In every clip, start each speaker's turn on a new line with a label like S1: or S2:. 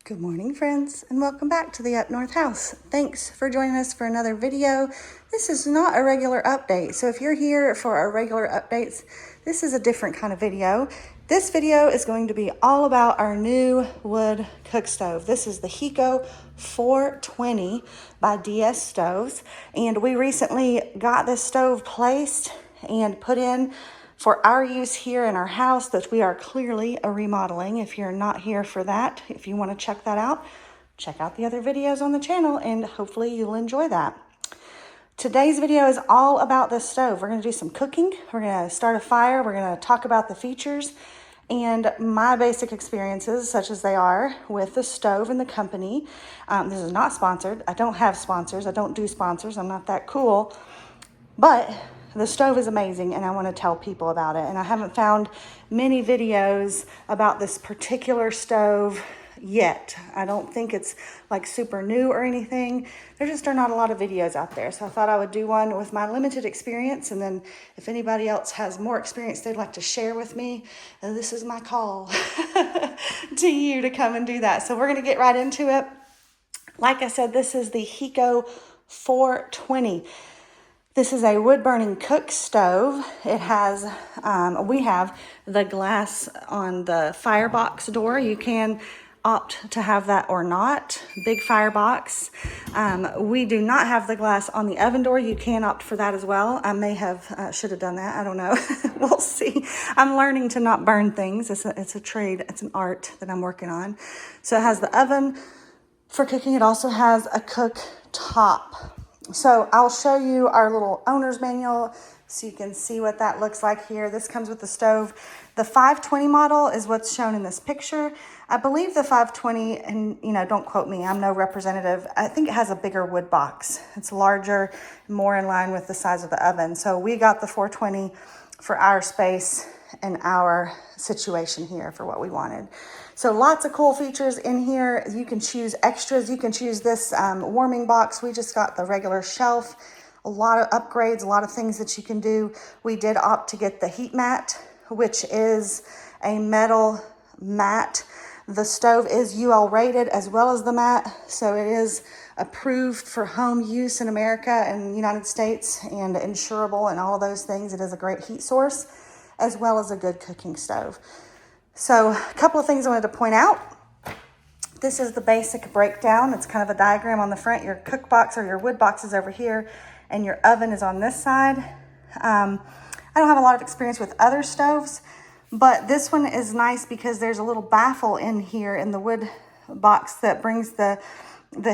S1: Good morning, friends, and welcome back to the Up North House. Thanks for joining us for another video. This is not a regular update, so if you're here for our regular updates, this is a different kind of video. This video is going to be all about our new wood cook stove. This is the HECO 420 by DS Stoves, and we recently got this stove placed and put in for our use here in our house that we are clearly remodeling. If you're not here for that, if you want to check that out, check out the other videos on the channel and hopefully you'll enjoy that. Today's video is all about this stove. We're going to do some cooking. We're going to start a fire. We're going to talk about the features and my basic experiences, such as they are, with the stove and the company. This is not sponsored. I don't have sponsors. I don't do sponsors. I'm not that cool. But the stove is amazing and I want to tell people about it. And I haven't found many videos about this particular stove yet. I don't think it's like super new or anything. There just are not a lot of videos out there. So I thought I would do one with my limited experience. And then if anybody else has more experience they'd like to share with me, this is my call to you to come and do that. So we're going to get right into it. Like I said, this is the HECO 420. This is a wood-burning cook stove. It has, we have the glass on the firebox door. You can opt to have that or not. Big firebox. We do not have the glass on the oven door. You can opt for that as well. I may have, should have done that. I don't know. We'll see. I'm learning to not burn things. It's a trade. It's an art that I'm working on. So it has the oven for cooking. It also has a cooktop. So I'll show you our little owner's manual so you can see what that looks like here. This comes with the stove. The 520 model is what's shown in this picture. I believe the 520, and don't quote me, I'm no representative. I think it has a bigger wood box. It's larger, more in line with the size of the oven. So we got the 420 for our space and our situation here for what we wanted. So lots of cool features in here. You can choose extras. You can choose this warming box. We just got the regular shelf. A lot of upgrades, a lot of things that you can do. We did opt to get the heat mat, which is a metal mat. The stove is UL rated as well as the mat. So it is approved for home use in America and the United States and insurable and all of those things. It is a great heat source as well as a good cooking stove. So a couple of things I wanted to point out. This is the basic breakdown. It's kind of a diagram on the front. Your cook box or your wood box is over here and your oven is on this side. I don't have a lot of experience with other stoves, but this one is nice because there's a little baffle in here in the wood box that brings the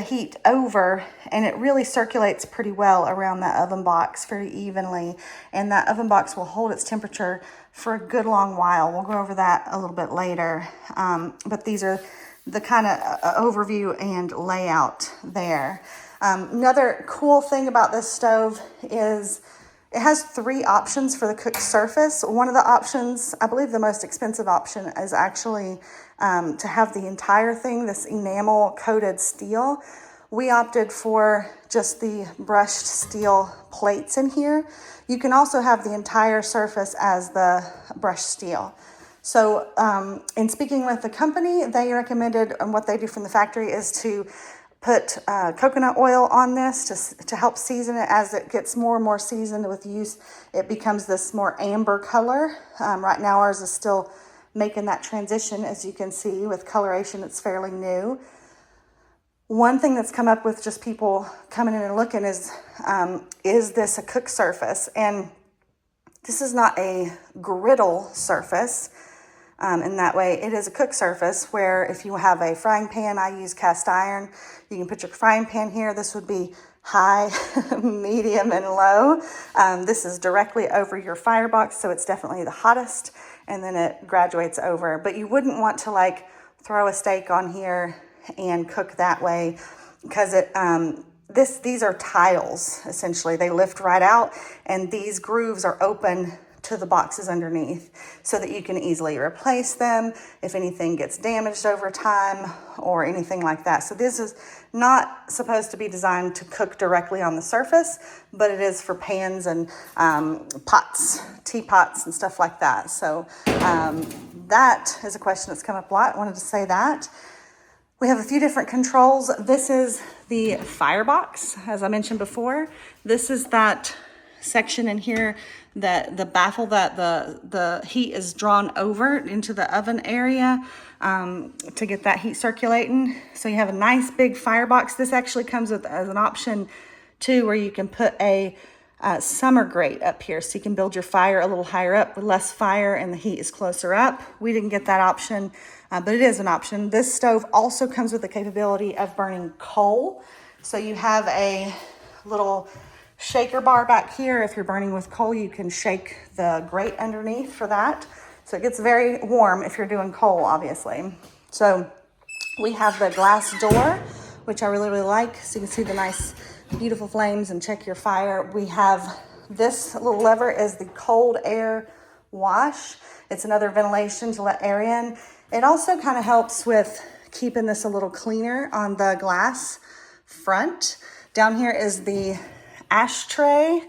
S1: heat over, and it really circulates pretty well around that oven box very evenly, and that oven box will hold its temperature for a good long while. We'll go over that a little bit later, but these are the kind of overview and layout there. Another cool thing about this stove is it has 3 options for the cook surface. One of the options, I believe the most expensive option, is actually to have the entire thing, this enamel coated steel. We opted for just the brushed steel plates in here. You can also have the entire surface as the brushed steel. So in speaking with the company, they recommended, and what they do from the factory is to put coconut oil on this to help season it. As it gets more and more seasoned with use, it becomes this more amber color. Right now ours is still making that transition. As you can see with coloration, it's fairly new. One thing that's come up with just people coming in and looking is this a cook surface? And this is not a griddle surface. In that way, it is a cook surface where if you have a frying pan, I use cast iron, you can put your frying pan here. This would be high, medium, and low. This is directly over your firebox, so it's definitely the hottest, and then it graduates over. But you wouldn't want to like throw a steak on here and cook that way because these are tiles, essentially. They lift right out, and these grooves are open to the boxes underneath so that you can easily replace them if anything gets damaged over time or anything like that. So this is not supposed to be designed to cook directly on the surface, but it is for pans and pots, teapots and stuff like that. So that is a question that's come up a lot. I wanted to say that. We have a few different controls. This is the firebox, as I mentioned before. This is that section in here that the baffle that the heat is drawn over into the oven area to get that heat circulating. So you have a nice big firebox. This actually comes with as an option too, where you can put a summer grate up here, so you can build your fire a little higher up with less fire and the heat is closer up. We didn't get that option, but it is an option. This stove also comes with the capability of burning coal. So you have a little shaker bar back here. If you're burning with coal, you can shake the grate underneath for that. So it gets very warm if you're doing coal, obviously. So we have the glass door, which I really, really like. So you can see the nice, beautiful flames and check your fire. We have this little lever is the cold air wash. It's another ventilation to let air in. It also kind of helps with keeping this a little cleaner on the glass front. Down here is the ashtray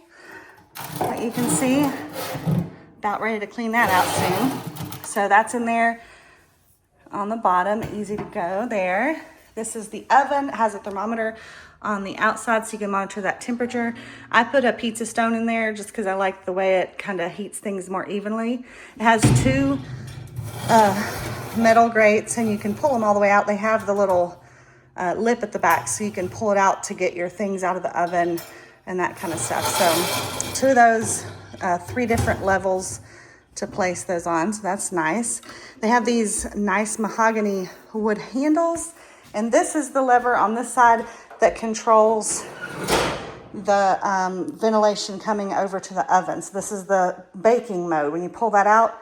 S1: that you can see. About ready to clean that out soon. So that's in there on the bottom, easy to go there. This is the oven. It has a thermometer on the outside so you can monitor that temperature. I put a pizza stone in there just because I like the way it kind of heats things more evenly. It has two metal grates and you can pull them all the way out. They have the little lip at the back so you can pull it out to get your things out of the oven and that kind of stuff. So two of those, 3 different levels to place those on, so that's nice. They have these nice mahogany wood handles, and this is the lever on this side that controls the ventilation coming over to the oven. So this is the baking mode. When you pull that out,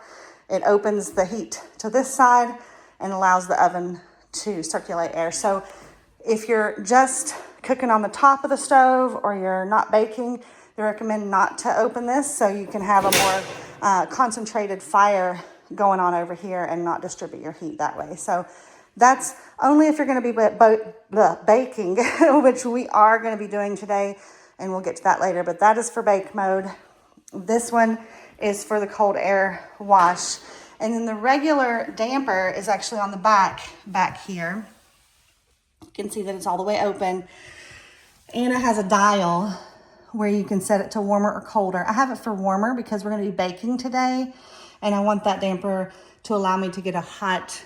S1: it opens the heat to this side and allows the oven to circulate air. So if you're just cooking on the top of the stove or you're not baking, they recommend not to open this so you can have a more concentrated fire going on over here and not distribute your heat that way. So that's only if you're going to be baking, which we are going to be doing today, and we'll get to that later, but that is for bake mode. This one is for the cold air wash. And then the regular damper is actually on the back here. You can see that it's all the way open. And it has a dial where you can set it to warmer or colder. I have it for warmer because we're going to be baking today, and I want that damper to allow me to get a hot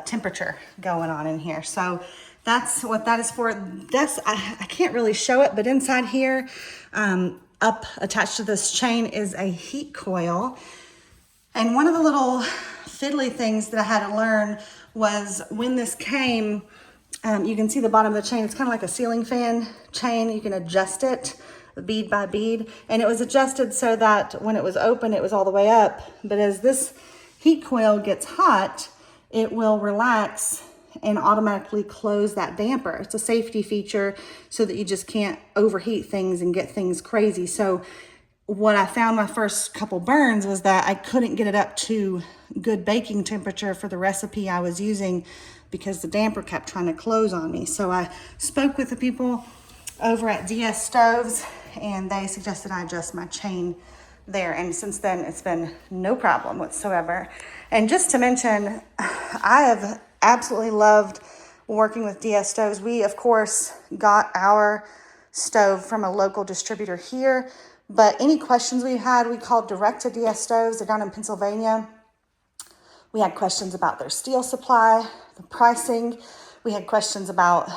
S1: temperature going on in here. So that's what that is for. I can't really show it, but inside here, up attached to this chain is a heat coil. And one of the little fiddly things that I had to learn was when this came, you can see the bottom of the chain. It's kind of like a ceiling fan chain. You can adjust it bead by bead. And it was adjusted so that when it was open, it was all the way up. But as this heat coil gets hot, it will relax and automatically close that damper. It's a safety feature so that you just can't overheat things and get things crazy. So what I found my first couple burns was that I couldn't get it up to good baking temperature for the recipe I was using because the damper kept trying to close on me. So I spoke with the people over at DS Stoves and they suggested I adjust my chain there. And since then, it's been no problem whatsoever. And just to mention, I have absolutely loved working with DS Stoves. We, of course, got our stove from a local distributor here, but any questions we had, we called direct to DS Stoves. They're down in Pennsylvania. We had questions about their steel supply, the pricing. We had questions about,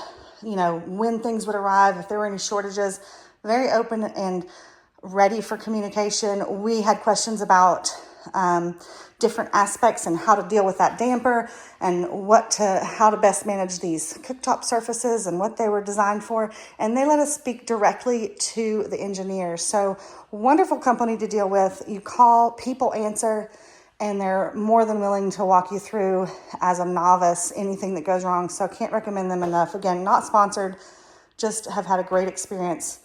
S1: when things would arrive, if there were any shortages. Very open and ready for communication. We had questions about different aspects and how to deal with that damper and how to best manage these cooktop surfaces and what they were designed for. And they let us speak directly to the engineers. So wonderful company to deal with. You call, people answer, and they're more than willing to walk you through as a novice anything that goes wrong. So can't recommend them enough. Again, not sponsored, just have had a great experience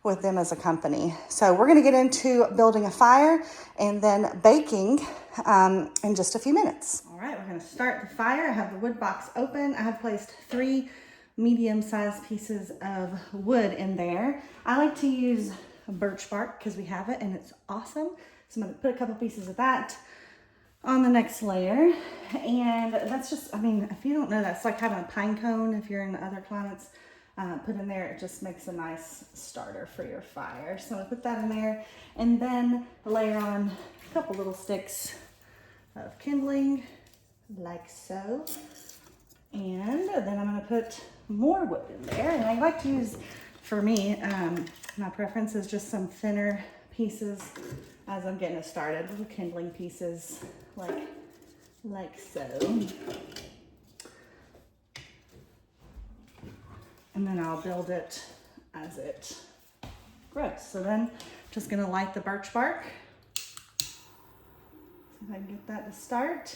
S1: with them as a company. So we're going to get into building a fire and then baking in just a few minutes. All right, we're going to start the fire. I have the wood box open. I have placed 3 medium-sized pieces of wood in there. I like to use birch bark because we have it and it's awesome. So I'm going to put a couple pieces of that on the next layer. And that's just, I mean, if you don't know, that's like having a pine cone if you're in other climates. Put in there, it just makes a nice starter for your fire. So I'm gonna put that in there and then layer on a couple little sticks of kindling like so. And then I'm gonna put more wood in there. And I like to use, for me, my preference is just some thinner pieces as I'm getting it started, little kindling pieces like so. And then I'll build it as it grows. So then just gonna light the birch bark. See if I can get that to start.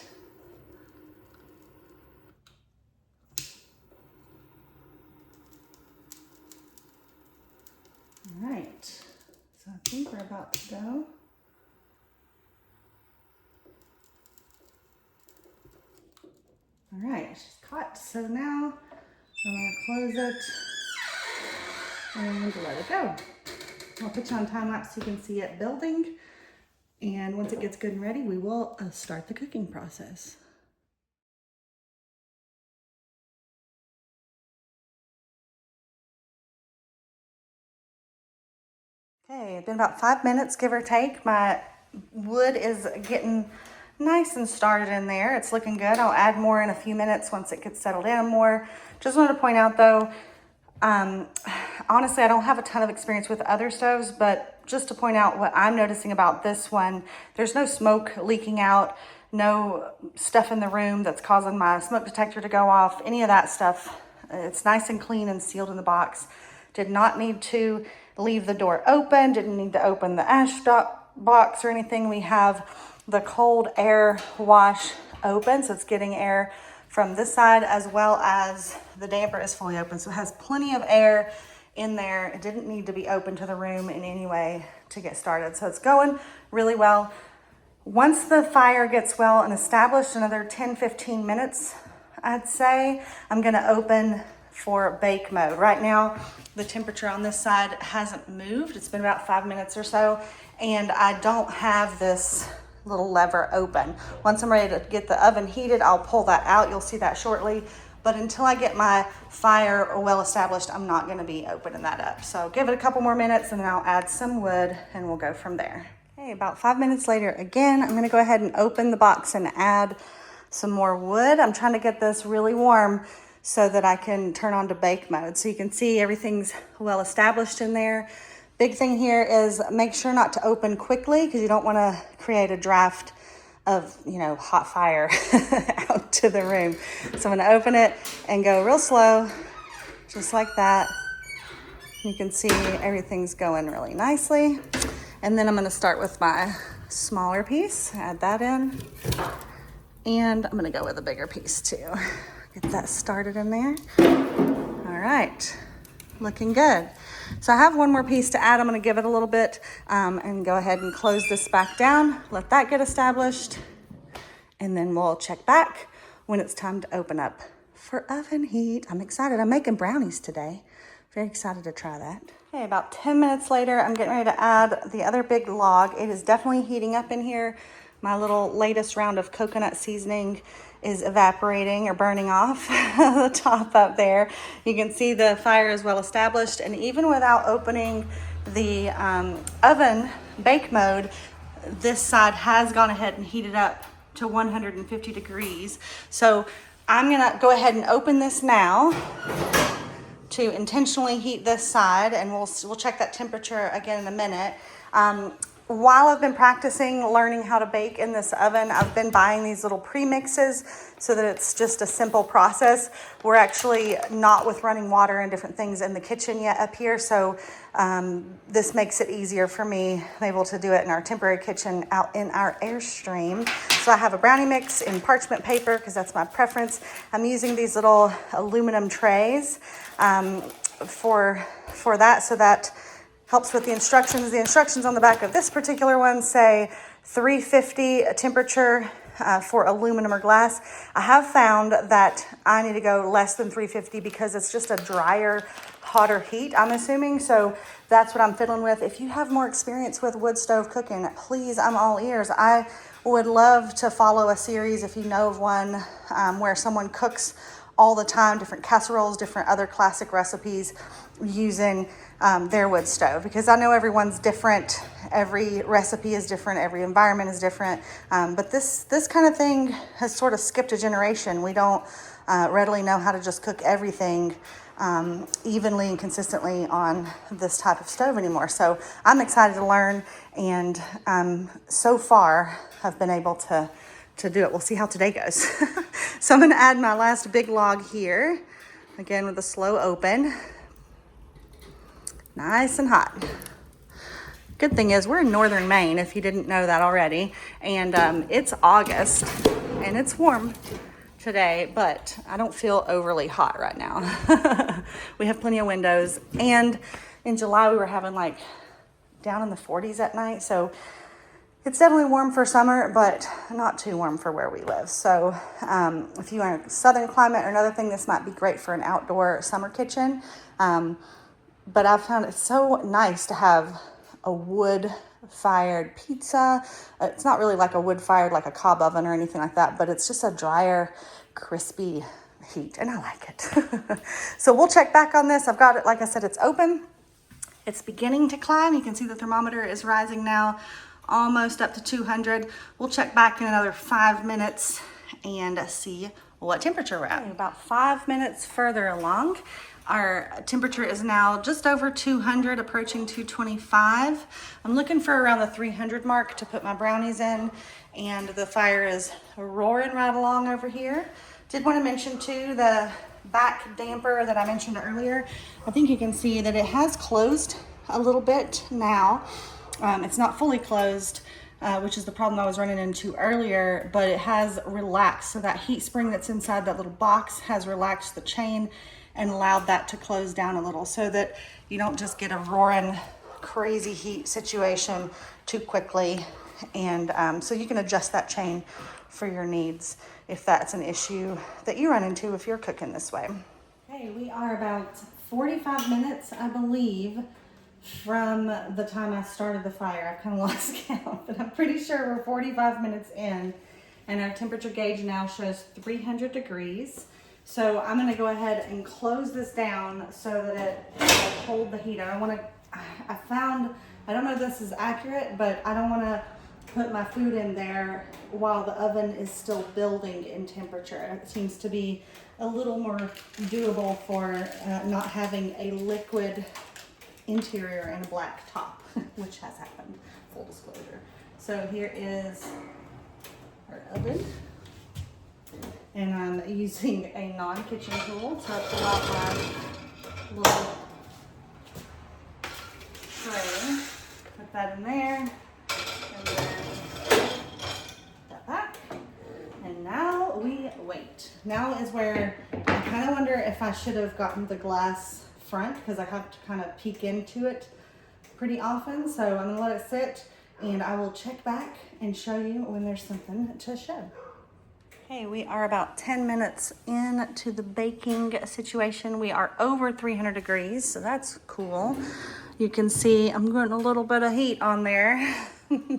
S1: All right, so I think we're about to go. All right, she's caught. So now I'm gonna close it and let it go. I'll put you on time lapse so you can see it building. And once it gets good and ready, we will start the cooking process. Okay, it's been about 5 minutes, give or take. My wood is getting nice and started in there. It's looking good. I'll add more in a few minutes once it gets settled down more. Just wanted to point out though, honestly, I don't have a ton of experience with other stoves, but just to point out what I'm noticing about this one, there's no smoke leaking out, no stuff in the room that's causing my smoke detector to go off, any of that stuff. It's nice and clean and sealed in the box. Did not need to leave the door open, didn't need to open the ash box or anything. We have the cold air wash open, so it's getting air from this side as well as the damper is fully open. So it has plenty of air in there. It didn't need to be open to the room in any way to get started. So it's going really well. Once the fire gets well and established, another 10-15 minutes, I'd say, I'm gonna open for bake mode. Right now, the temperature on this side hasn't moved. It's been about 5 minutes or so, and I don't have this little lever open. Once I'm ready to get the oven heated, I'll pull that out. You'll see that shortly. But until I get my fire well established, I'm not gonna be opening that up. So give it a couple more minutes and then I'll add some wood and we'll go from there. Okay, about 5 minutes later, again, I'm gonna go ahead and open the box and add some more wood. I'm trying to get this really warm so that I can turn on to bake mode. So you can see everything's well established in there. Big thing here is make sure not to open quickly because you don't want to create a draft of, hot fire out to the room. So I'm going to open it and go real slow, just like that. You can see everything's going really nicely. And then I'm going to start with my smaller piece, add that in. And I'm going to go with a bigger piece too. Get that started in there. All right, looking good. So I have one more piece to add. I'm gonna give it a little bit and go ahead and close this back down, let that get established, and then we'll check back when it's time to open up for oven heat. I'm excited. I'm making brownies today. Very excited to try that. Okay, about 10 minutes later, I'm getting ready to add the other big log. It is definitely heating up in here. My little latest round of coconut seasoning is evaporating or burning off the top up there. You can see the fire is well established, and even without opening the oven bake mode, this side has gone ahead and heated up to 150 degrees. So I'm gonna go ahead and open this now to intentionally heat this side, and we'll check that temperature again in a minute. While I've been practicing learning how to bake in this oven, I've been buying these little premixes so that it's just a simple process. We're actually not with running water and different things in the kitchen yet up here, so this makes it easier for me. I'm able to do it in our temporary kitchen out in our Airstream. So I have a brownie mix in parchment paper because that's my preference. I'm using these little aluminum trays for that, so that helps with the instructions. The instructions on the back of this particular one say 350 temperature for aluminum or glass. I have found that I need to go less than 350 because it's just a drier, hotter heat, I'm assuming. So that's what I'm fiddling with. If you have more experience with wood stove cooking, please, I'm all ears. I would love to follow a series, if you know of one, where someone cooks all the time, different casseroles, different other classic recipes using their wood stove, because I know everyone's different. Every recipe is different. Every environment is different. But this kind of thing has sort of skipped a generation. We don't readily know how to just cook everything evenly and consistently on this type of stove anymore. So I'm excited to learn, and so far have been able to do it. We'll see how today goes. So I'm going to add my last big log here, again with a slow open. Nice and hot. Good thing is we're in northern Maine, if you didn't know that already, and it's August and it's warm today, but I don't feel overly hot right now. We have plenty of windows, and in July we were having like down in the 40s at night, so it's definitely warm for summer, but not too warm for where we live. So if you are in a southern climate or another thing, this might be great for an outdoor summer kitchen. But I've found it so nice to have a wood-fired pizza. It's not really like a wood-fired, like a cob oven or anything like that, but it's just a drier, crispy heat, and I like it. So we'll check back on this. I've got it, like I said, it's open. It's beginning to climb. You can see the thermometer is rising now, almost up to 200. We'll check back in another 5 minutes and see what temperature we're at. About 5 minutes further along. Our temperature is now just over 200, approaching 225. I'm looking for around the 300 mark to put my brownies in, and the fire is roaring right along over here. Did want to mention too, the back damper that I mentioned earlier. I think you can see that it has closed a little bit now. It's not fully closed, which is the problem I was running into earlier, but it has relaxed. So that heat spring that's inside that little box has relaxed the chain and allowed that to close down a little, so that you don't just get a roaring crazy heat situation too quickly. And so you can adjust that chain for your needs if that's an issue that you run into if you're cooking this way. Okay, we are about 45 minutes, I believe, from the time I started the fire. I've kind of lost count, but I'm pretty sure we're 45 minutes in, and our temperature gauge now shows 300 degrees. So I'm going to go ahead and close this down so that it will hold the heat. I don't know if this is accurate, but I don't want to put my food in there while the oven is still building in temperature. It seems to be a little more doable for not having a liquid interior and a black top, which has happened, full disclosure. So here is our oven. And I'm using a non-kitchen tool to pull out my little tray. Put that in there, and then that back. And now we wait. Now is where I kind of wonder if I should have gotten the glass front, because I have to kind of peek into it pretty often. So I'm gonna let it sit, and I will check back and show you when there's something to show. Okay, we are about 10 minutes into the baking situation. We are over 300 degrees, so that's cool. You can see I'm getting a little bit of heat on there.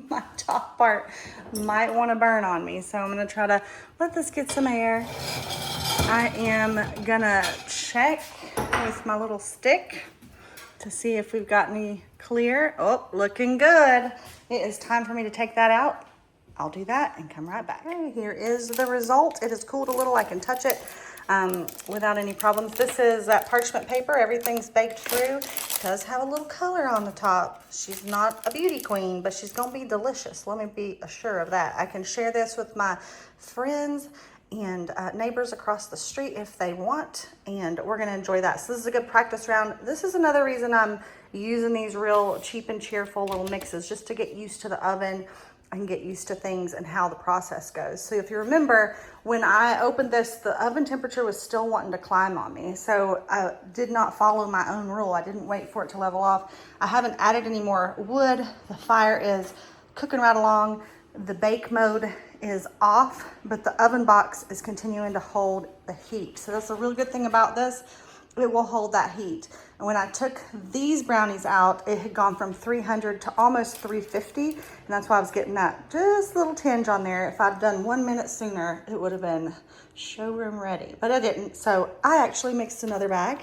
S1: My top part might want to burn on me, so I'm gonna try to let this get some air. I am gonna check with my little stick to see if we've got any clear. Oh, looking good. It is time for me to take that out. I'll do that and come right back. Okay, here is the result. It has cooled a little. I can touch it without any problems. This is that parchment paper. Everything's baked through. It does have a little color on the top. She's not a beauty queen, but she's gonna be delicious. Let me be sure of that. I can share this with my friends and neighbors across the street if they want, and we're gonna enjoy that. So this is a good practice round. This is another reason I'm using these real cheap and cheerful little mixes, just to get used to the oven and get used to things and how the process goes. So if you remember, when I opened this, the oven temperature was still wanting to climb on me. So I did not follow my own rule. I didn't wait for it to level off. I haven't added any more wood. The fire is cooking right along. The bake mode is off, but the oven box is continuing to hold the heat. So that's a really good thing about this. it will hold that heat. And when I took these brownies out, it had gone from 300 to almost 350, and that's why I was getting that just little tinge on there. If I'd done 1 minute sooner, it would have been showroom ready, but I didn't. So I actually mixed another bag.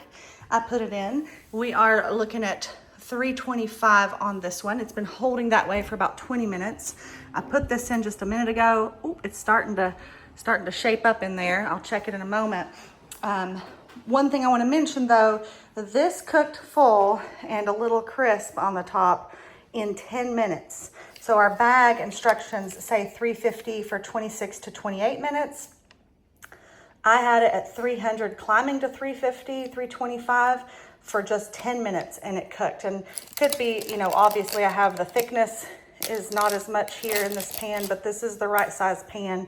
S1: I put it in. We are looking at 325 on this one. It's been holding that way for about 20 minutes. I put this in just a minute ago. Ooh, it's starting to shape up in there. I'll check it in a moment. One thing I want to mention though, this cooked full and a little crisp on the top in 10 minutes. So our bag instructions say 350 for 26 to 28 minutes. I had it at 300 climbing to 350, 325 for just 10 minutes, and it cooked. And it could be, you know, obviously I have the thickness is not as much here in this pan, but this is the right size pan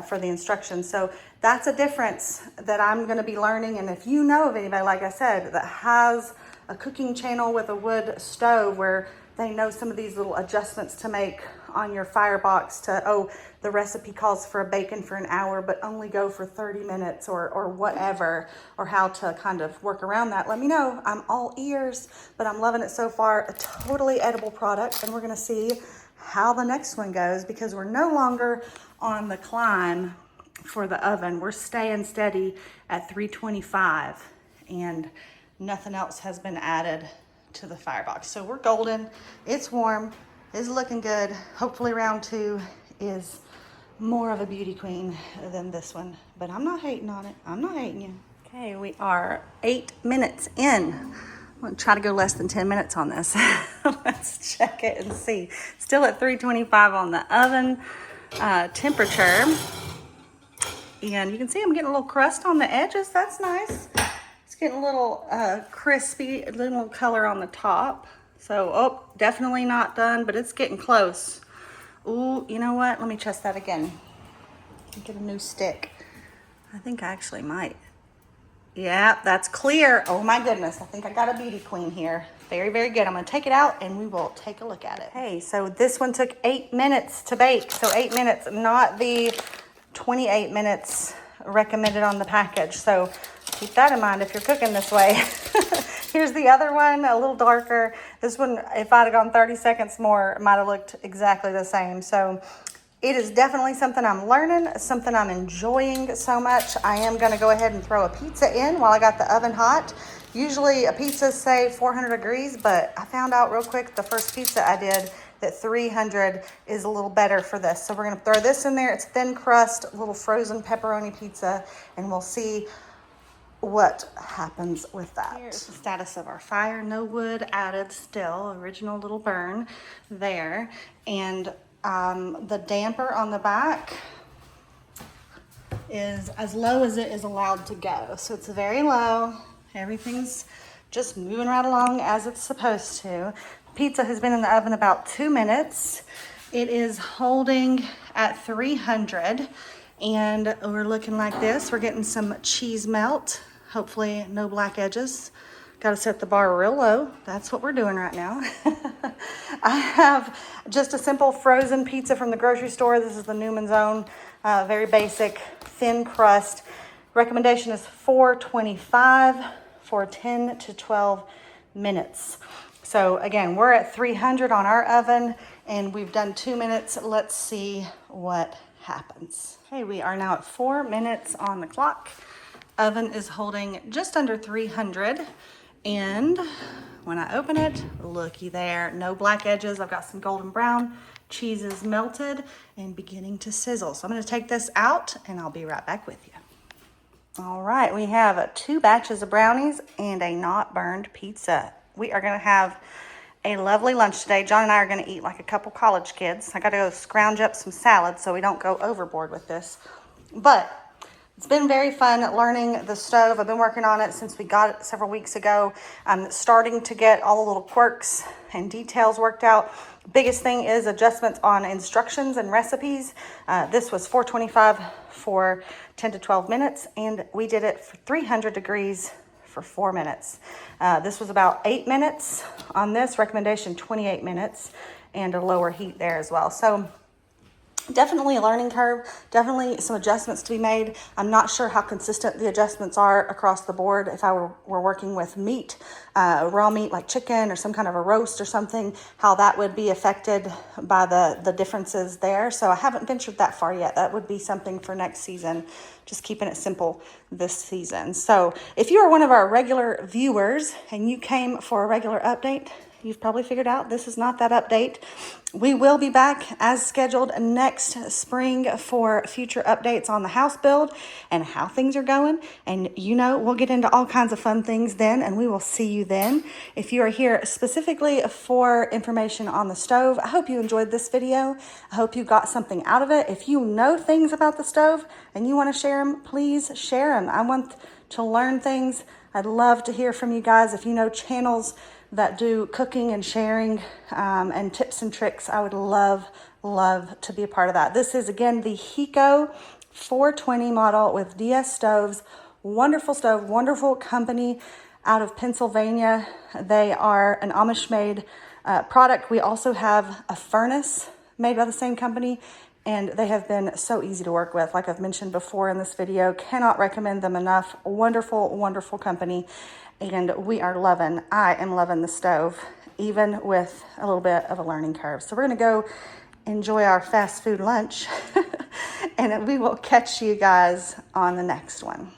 S1: for the instructions. So that's a difference that I'm going to be learning. And if you know of anybody, like I said, that has a cooking channel with a wood stove where they know some of these little adjustments to make on your firebox to, oh, the recipe calls for a bacon for an hour, but only go for 30 minutes or whatever, or how to kind of work around that, let me know. I'm all ears, but I'm loving it so far. A totally edible product, and we're gonna see how the next one goes because we're no longer on the climb for the oven. We're staying steady at 325 and nothing else has been added to the firebox. So we're golden, it's warm, it's looking good. Hopefully round 2 is more of a beauty queen than this one, but I'm not hating on it. I'm not hating you. Okay, we are 8 minutes in. I'm gonna try to go less than 10 minutes on this. Let's check it and see. Still at 325 on the oven temperature. And you can see I'm getting a little crust on the edges. That's nice. It's getting a little crispy, a little color on the top. So, oh, definitely not done, but it's getting close. Ooh, you know what? Let me test that again. Get a new stick. I think I actually might. Yeah, that's clear. Oh my goodness. I think I got a beauty queen here. Very, very good. I'm going to take it out and we will take a look at it. Hey, so this one took 8 minutes to bake. So 8 minutes, not the 28 minutes recommended on the package. So keep that in mind if you're cooking this way. Here's the other one, a little darker. This one, if I'd have gone 30 seconds more, it might have looked exactly the same. So it is definitely something I'm learning, something I'm enjoying so much. I am gonna go ahead and throw a pizza in while I got the oven hot. Usually a pizza say 400 degrees, but I found out real quick the first pizza I did that 300 is a little better for this. So we're gonna throw this in there. It's thin crust, little frozen pepperoni pizza, and we'll see what happens with that. Here's the status of our fire. No wood added still, original little burn there. And the damper on the back is as low as it is allowed to go. So it's very low. Everything's just moving right along as it's supposed to. Pizza has been in the oven about 2 minutes. It is holding at 300 and we're looking like this. We're getting some cheese melt. Hopefully no black edges. Got to set the bar real low. That's what we're doing right now. I have just a simple frozen pizza from the grocery store. This is the Newman's Own, very basic, thin crust. Recommendation is 425 for 10 to 12 minutes. So again, we're at 300 on our oven and we've done 2 minutes. Let's see what happens. Okay, we are now at 4 minutes on the clock. Oven is holding just under 300. And when I open it, looky there, no black edges. I've got some golden brown. Cheese is melted and beginning to sizzle. So I'm going to take this out and I'll be right back with you. All right, we have 2 batches of brownies and a not burned pizza. We are going to have a lovely lunch today. John and I are going to eat like a couple college kids. I got to go scrounge up some salad so we don't go overboard with this. But it's been very fun learning the stove. I've been working on it since we got it several weeks ago. I'm starting to get all the little quirks and details worked out. Biggest thing is adjustments on instructions and recipes. This was 425 for 10 to 12 minutes, and we did it for 300 degrees for 4 minutes. This was about 8 minutes on this recommendation, 28 minutes, and a lower heat there as well. So Definitely a learning curve, definitely some adjustments to be made. I'm not sure how consistent the adjustments are across the board. If I were working with meat, raw meat like chicken or some kind of a roast or something, how that would be affected by the differences there. So I haven't ventured that far yet. That would be something for next season, just keeping it simple this season. So if you are one of our regular viewers and you came for a regular update, you've probably figured out this is not that update. We will be back as scheduled next spring for future updates on the house build and how things are going. And we'll get into all kinds of fun things then, and we will see you then. If you are here specifically for information on the stove, I hope you enjoyed this video. I hope you got something out of it. If you know things about the stove and you want to share them, please share them. I want to learn things. I'd love to hear from you guys. If you know channels that do cooking and sharing and tips and tricks, I would love to be a part of that. This is, again, the HECO 420 model with DS stoves. Wonderful stove, wonderful company out of Pennsylvania. They are an Amish-made product. We also have a furnace made by the same company, and they have been so easy to work with. Like I've mentioned before in this video, cannot recommend them enough. Wonderful, wonderful company. And I am loving the stove, even with a little bit of a learning curve. So we're gonna go enjoy our fast food lunch and we will catch you guys on the next one.